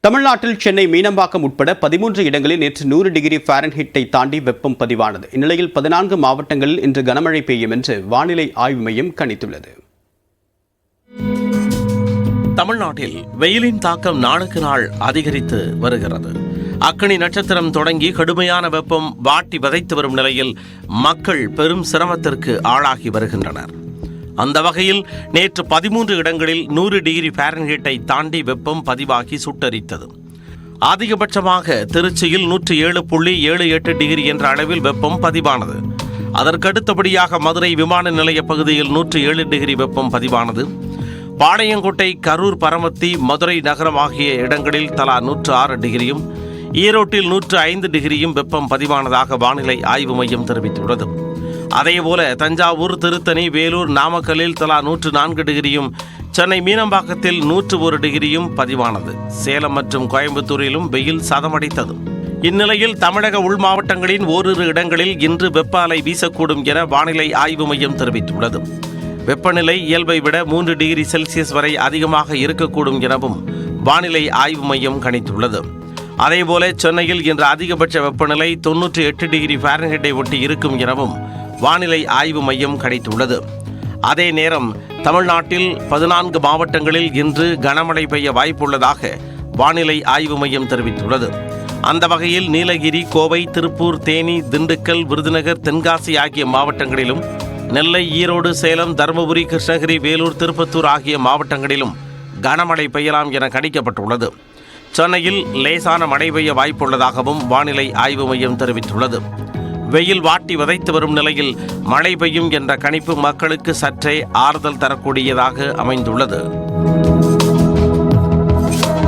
தமிழ்நாட்டில் சென்னை மீனம்பாக்கம் உட்பட 13 இடங்களில் நேற்று 100 டிகிரி ஃபாரன்ஹீட்டை தாண்டி வெப்பம் பதிவானது. இந்நிலையில் 14 மாவட்டங்களில் இன்று கனமழை பெய்யும் என்று வானிலை ஆய்வு மையம் கணித்துள்ளது. தமிழ்நாட்டில் வெயிலின் தாக்கம் நாளுக்கு நாள் அதிகரித்து வருகிறது. அக்கினி நட்சத்திரம் தொடங்கி கடுமையான வெப்பம் வாட்டி வதைத்து வரும் நிலையில் மக்கள் பெரும் சிரமத்திற்கு ஆளாகி வருகின்றனர். அந்த வகையில் நேற்று 13 இடங்களில் 100 டிகிரி ஃபாரன்ஹீட்டை தாண்டி வெப்பம் பதிவாகி சுட்டரித்தது. அதிகபட்சமாக திருச்சியில் 107.78 டிகிரி என்ற அளவில் வெப்பம் பதிவானது. அதற்கடுத்தபடியாக மதுரை விமான நிலைய பகுதியில் 107 டிகிரி வெப்பம் பதிவானது. பாளையங்கோட்டை, கரூர், பரமத்தி, மதுரை நகரம் ஆகிய இடங்களில் தலா 106 டிகிரியும், ஈரோட்டில் 105 டிகிரியும் வெப்பம் பதிவானதாக வானிலை ஆய்வு மையம் தெரிவித்துள்ளது. அதேபோல தஞ்சாவூர், திருத்தணி, வேலூர், நாமக்கல்லில் தலா 104 டிகிரியும், சென்னை மீனம்பாக்கத்தில் 101 டிகிரியும் பதிவானது. சேலம் மற்றும் கோயம்புத்தூரிலும் வெயில் சதமடித்தது. இந்நிலையில் தமிழக உள் மாவட்டங்களின் ஓரிரு இடங்களில் இன்று வெப்ப அலை வீசக்கூடும் என வானிலை ஆய்வு மையம் தெரிவித்துள்ளது. வெப்பநிலை இயல்பை விட 3 டிகிரி செல்சியஸ் வரை அதிகமாக இருக்கக்கூடும் எனவும் வானிலை ஆய்வு மையம் கணித்துள்ளது. அதேபோல சென்னையில் இன்று அதிகபட்ச வெப்பநிலை 98 டிகிரி ஃபாரன்ஹீட்டை ஒட்டி இருக்கும் எனவும் வானிலை ஆய்வு மையம் கணித்துள்ளது. அதே நேரம் தமிழ்நாட்டில் 14 மாவட்டங்களில் இன்று கனமழை பெய்ய வாய்ப்புள்ளதாக வானிலை ஆய்வு மையம் தெரிவித்துள்ளது. அந்த வகையில் நீலகிரி, கோவை, திருப்பூர், தேனி, திண்டுக்கல், விருதுநகர், தென்காசி ஆகிய மாவட்டங்களிலும், நெல்லை, ஈரோடு, சேலம், தருமபுரி, கிருஷ்ணகிரி, வேலூர், திருப்பத்தூர் ஆகிய மாவட்டங்களிலும் கனமழை பெய்யலாம் என கணிக்கப்பட்டுள்ளது. சென்னையில் லேசான மழை பெய்ய வாய்ப்புள்ளதாகவும் வானிலை ஆய்வு மையம் தெரிவித்துள்ளது. வெயில் வாட்டி வதைத்து வரும் நிலையில் மழை பெய்யும் என்ற கணிப்பு மக்களுக்கு சற்றே ஆறுதல் தரக்கூடியதாக அமைந்துள்ளது.